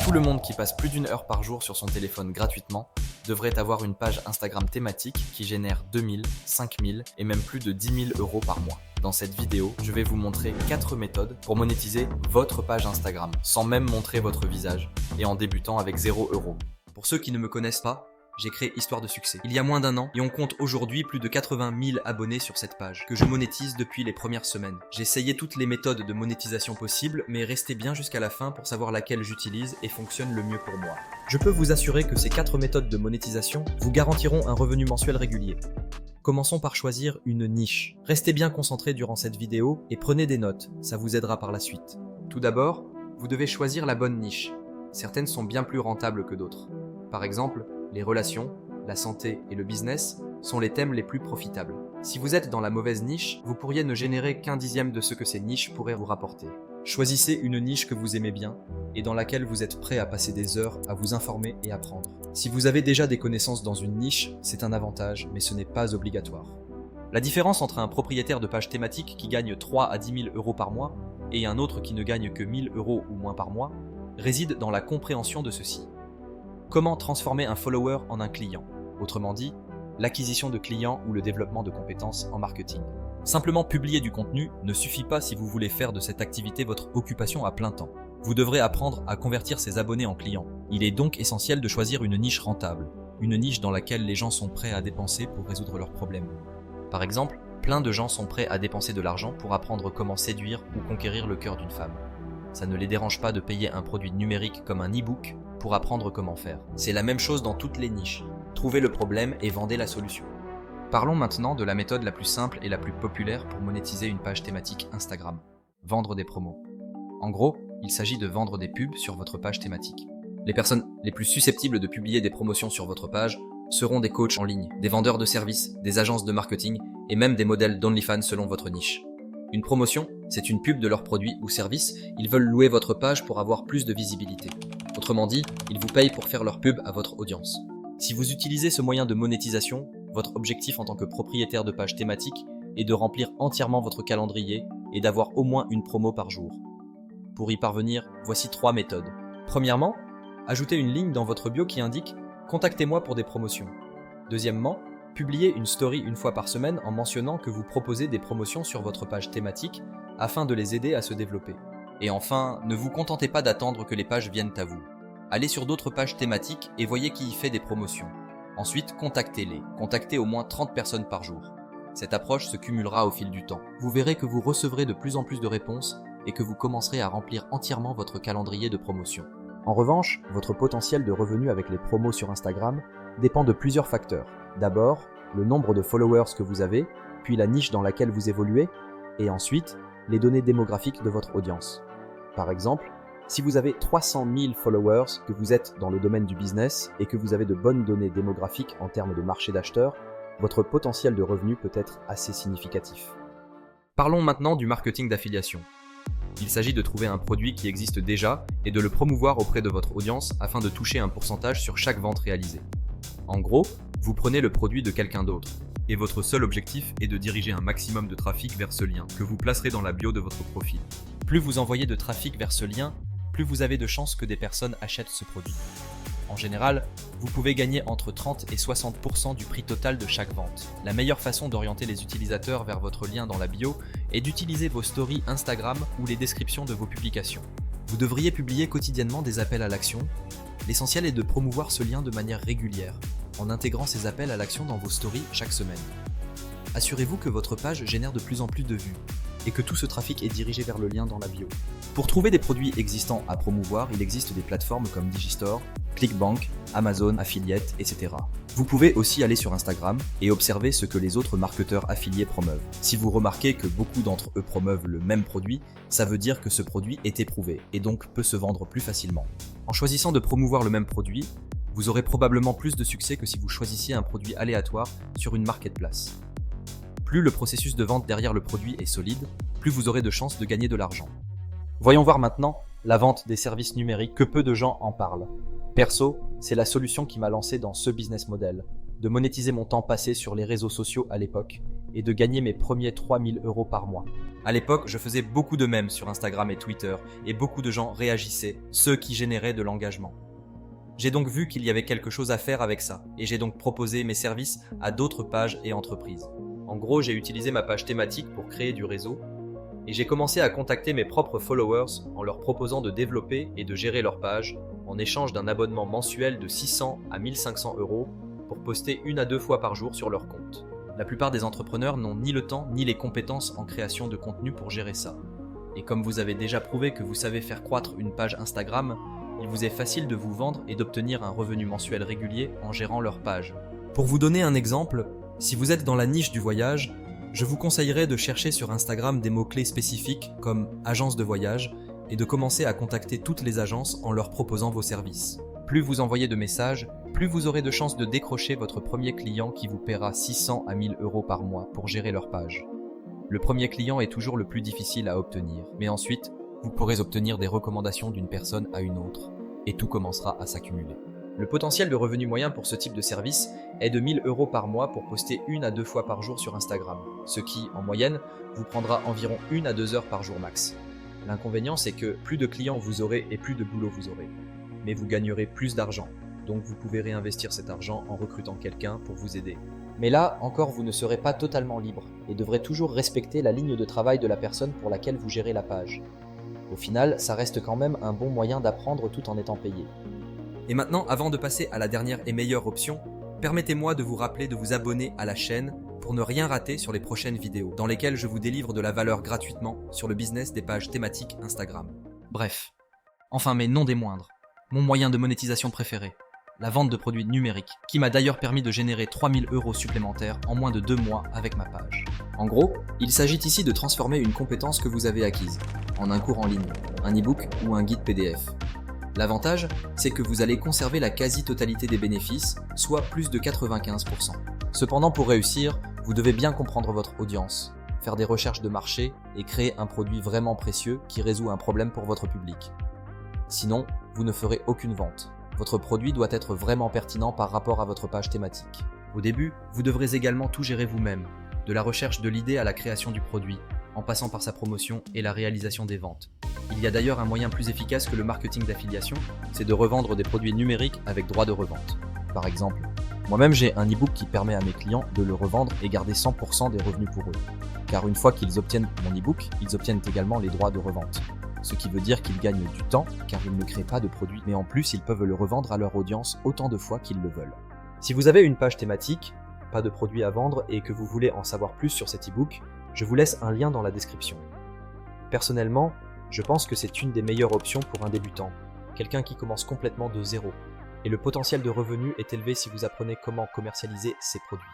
Tout le monde qui passe plus d'1 heure par jour sur son téléphone gratuitement devrait avoir une page Instagram thématique qui génère 2000, 5000 et même plus de 10 000 euros par mois. Dans cette vidéo, je vais vous montrer 4 méthodes pour monétiser votre page Instagram sans même montrer votre visage et en débutant avec 0 euros. Pour ceux qui ne me connaissent pas, j'ai créé Histoire de succès il y a moins d'1 an et on compte aujourd'hui plus de 80 000 abonnés sur cette page que je monétise depuis les premières semaines. J'ai essayé toutes les méthodes de monétisation possibles, mais restez bien jusqu'à la fin pour savoir laquelle j'utilise et fonctionne le mieux pour moi. Je peux vous assurer que ces 4 méthodes de monétisation vous garantiront un revenu mensuel régulier. Commençons par choisir une niche. Restez bien concentrés durant cette vidéo et prenez des notes, ça vous aidera par la suite. Tout d'abord, vous devez choisir la bonne niche. Certaines sont bien plus rentables que d'autres. Par exemple, les relations, la santé et le business sont les thèmes les plus profitables. Si vous êtes dans la mauvaise niche, vous pourriez ne générer qu'un dixième de ce que ces niches pourraient vous rapporter. Choisissez une niche que vous aimez bien et dans laquelle vous êtes prêt à passer des heures à vous informer et apprendre. Si vous avez déjà des connaissances dans une niche, c'est un avantage, mais ce n'est pas obligatoire. La différence entre un propriétaire de page thématique qui gagne 3 à 10 000 euros par mois et un autre qui ne gagne que 1 000 euros ou moins par mois réside dans la compréhension de ceci. Comment transformer un follower en un client? Autrement dit, l'acquisition de clients ou le développement de compétences en marketing. Simplement publier du contenu ne suffit pas si vous voulez faire de cette activité votre occupation à plein temps. Vous devrez apprendre à convertir ses abonnés en clients. Il est donc essentiel de choisir une niche rentable, une niche dans laquelle les gens sont prêts à dépenser pour résoudre leurs problèmes. Par exemple, plein de gens sont prêts à dépenser de l'argent pour apprendre comment séduire ou conquérir le cœur d'une femme. Ça ne les dérange pas de payer un produit numérique comme un e-book pour apprendre comment faire. C'est la même chose dans toutes les niches. Trouvez le problème et vendez la solution. Parlons maintenant de la méthode la plus simple et la plus populaire pour monétiser une page thématique Instagram. Vendre des promos. En gros, il s'agit de vendre des pubs sur votre page thématique. Les personnes les plus susceptibles de publier des promotions sur votre page seront des coachs en ligne, des vendeurs de services, des agences de marketing et même des modèles d'OnlyFans selon votre niche. Une promotion, c'est une pub de leurs produits ou services, ils veulent louer votre page pour avoir plus de visibilité. Autrement dit, ils vous payent pour faire leur pub à votre audience. Si vous utilisez ce moyen de monétisation, votre objectif en tant que propriétaire de page thématique est de remplir entièrement votre calendrier et d'avoir au moins une promo par jour. Pour y parvenir, voici 3 méthodes. Premièrement, ajoutez une ligne dans votre bio qui indique « Contactez-moi pour des promotions ». Deuxièmement, publiez une story une fois par semaine en mentionnant que vous proposez des promotions sur votre page thématique afin de les aider à se développer. Et enfin, ne vous contentez pas d'attendre que les pages viennent à vous. Allez sur d'autres pages thématiques et voyez qui y fait des promotions. Ensuite, contactez-les. Contactez au moins 30 personnes par jour. Cette approche se cumulera au fil du temps. Vous verrez que vous recevrez de plus en plus de réponses et que vous commencerez à remplir entièrement votre calendrier de promotion. En revanche, votre potentiel de revenu avec les promos sur Instagram dépend de plusieurs facteurs. D'abord, le nombre de followers que vous avez, puis la niche dans laquelle vous évoluez, et ensuite, les données démographiques de votre audience. Par exemple, si vous avez 300 000 followers, que vous êtes dans le domaine du business et que vous avez de bonnes données démographiques en termes de marché d'acheteurs, votre potentiel de revenu peut être assez significatif. Parlons maintenant du marketing d'affiliation. Il s'agit de trouver un produit qui existe déjà et de le promouvoir auprès de votre audience afin de toucher un pourcentage sur chaque vente réalisée. En gros, vous prenez le produit de quelqu'un d'autre et votre seul objectif est de diriger un maximum de trafic vers ce lien que vous placerez dans la bio de votre profil. Plus vous envoyez de trafic vers ce lien, plus vous avez de chances que des personnes achètent ce produit. En général, vous pouvez gagner entre 30 et 60% du prix total de chaque vente. La meilleure façon d'orienter les utilisateurs vers votre lien dans la bio est d'utiliser vos stories Instagram ou les descriptions de vos publications. Vous devriez publier quotidiennement des appels à l'action. L'essentiel est de promouvoir ce lien de manière régulière, en intégrant ces appels à l'action dans vos stories chaque semaine. Assurez-vous que votre page génère de plus en plus de vues et que tout ce trafic est dirigé vers le lien dans la bio. Pour trouver des produits existants à promouvoir, il existe des plateformes comme Digistore, Clickbank, Amazon, Affiliate, etc. Vous pouvez aussi aller sur Instagram et observer ce que les autres marketeurs affiliés promeuvent. Si vous remarquez que beaucoup d'entre eux promeuvent le même produit, ça veut dire que ce produit est éprouvé et donc peut se vendre plus facilement. En choisissant de promouvoir le même produit, vous aurez probablement plus de succès que si vous choisissiez un produit aléatoire sur une marketplace. Plus le processus de vente derrière le produit est solide, plus vous aurez de chances de gagner de l'argent. Voyons voir maintenant la vente des services numériques, que peu de gens en parlent. Perso, c'est la solution qui m'a lancé dans ce business model, de monétiser mon temps passé sur les réseaux sociaux à l'époque et de gagner mes premiers 3000 € par mois. À l'époque, je faisais beaucoup de mèmes sur Instagram et Twitter et beaucoup de gens réagissaient, ceux qui généraient de l'engagement. J'ai donc vu qu'il y avait quelque chose à faire avec ça et j'ai donc proposé mes services à d'autres pages et entreprises. En gros, j'ai utilisé ma page thématique pour créer du réseau et j'ai commencé à contacter mes propres followers en leur proposant de développer et de gérer leur page en échange d'un abonnement mensuel de 600 à 1500 € pour poster 1 à 2 fois par jour sur leur compte. La plupart des entrepreneurs n'ont ni le temps ni les compétences en création de contenu pour gérer ça. Et comme vous avez déjà prouvé que vous savez faire croître une page Instagram, il vous est facile de vous vendre et d'obtenir un revenu mensuel régulier en gérant leur page. Pour vous donner un exemple, si vous êtes dans la niche du voyage, je vous conseillerais de chercher sur Instagram des mots-clés spécifiques comme agence de voyage et de commencer à contacter toutes les agences en leur proposant vos services. Plus vous envoyez de messages, plus vous aurez de chances de décrocher votre premier client qui vous paiera 600 à 1000 € par mois pour gérer leur page. Le premier client est toujours le plus difficile à obtenir, mais ensuite, vous pourrez obtenir des recommandations d'une personne à une autre, et tout commencera à s'accumuler. Le potentiel de revenu moyen pour ce type de service est de 1000 € par mois pour poster 1 à 2 fois par jour sur Instagram, ce qui, en moyenne, vous prendra environ 1 à 2 heures par jour max. L'inconvénient, c'est que plus de clients vous aurez et plus de boulot vous aurez. Mais vous gagnerez plus d'argent, donc vous pouvez réinvestir cet argent en recrutant quelqu'un pour vous aider. Mais là, encore, vous ne serez pas totalement libre et devrez toujours respecter la ligne de travail de la personne pour laquelle vous gérez la page. Au final, ça reste quand même un bon moyen d'apprendre tout en étant payé. Et maintenant, avant de passer à la dernière et meilleure option, permettez-moi de vous rappeler de vous abonner à la chaîne pour ne rien rater sur les prochaines vidéos, dans lesquelles je vous délivre de la valeur gratuitement sur le business des pages thématiques Instagram. Bref, enfin mais non des moindres, mon moyen de monétisation préféré, la vente de produits numériques, qui m'a d'ailleurs permis de générer 3000 € supplémentaires en moins de 2 mois avec ma page. En gros, il s'agit ici de transformer une compétence que vous avez acquise en un cours en ligne, un e-book ou un guide PDF. L'avantage, c'est que vous allez conserver la quasi-totalité des bénéfices, soit plus de 95%. Cependant, pour réussir, vous devez bien comprendre votre audience, faire des recherches de marché et créer un produit vraiment précieux qui résout un problème pour votre public. Sinon, vous ne ferez aucune vente. Votre produit doit être vraiment pertinent par rapport à votre page thématique. Au début, vous devrez également tout gérer vous-même, de la recherche de l'idée à la création du produit, en passant par sa promotion et la réalisation des ventes. Il y a d'ailleurs un moyen plus efficace que le marketing d'affiliation, c'est de revendre des produits numériques avec droit de revente. Par exemple, moi-même j'ai un e-book qui permet à mes clients de le revendre et garder 100% des revenus pour eux. Car une fois qu'ils obtiennent mon e-book, ils obtiennent également les droits de revente. Ce qui veut dire qu'ils gagnent du temps car ils ne créent pas de produit, mais en plus ils peuvent le revendre à leur audience autant de fois qu'ils le veulent. Si vous avez une page thématique, pas de produit à vendre et que vous voulez en savoir plus sur cet e-book, je vous laisse un lien dans la description. Personnellement, je pense que c'est une des meilleures options pour un débutant, quelqu'un qui commence complètement de zéro. Et le potentiel de revenu est élevé si vous apprenez comment commercialiser ces produits.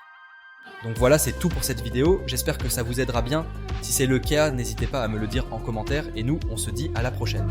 Donc voilà, c'est tout pour cette vidéo, j'espère que ça vous aidera bien. Si c'est le cas, n'hésitez pas à me le dire en commentaire et nous, on se dit à la prochaine.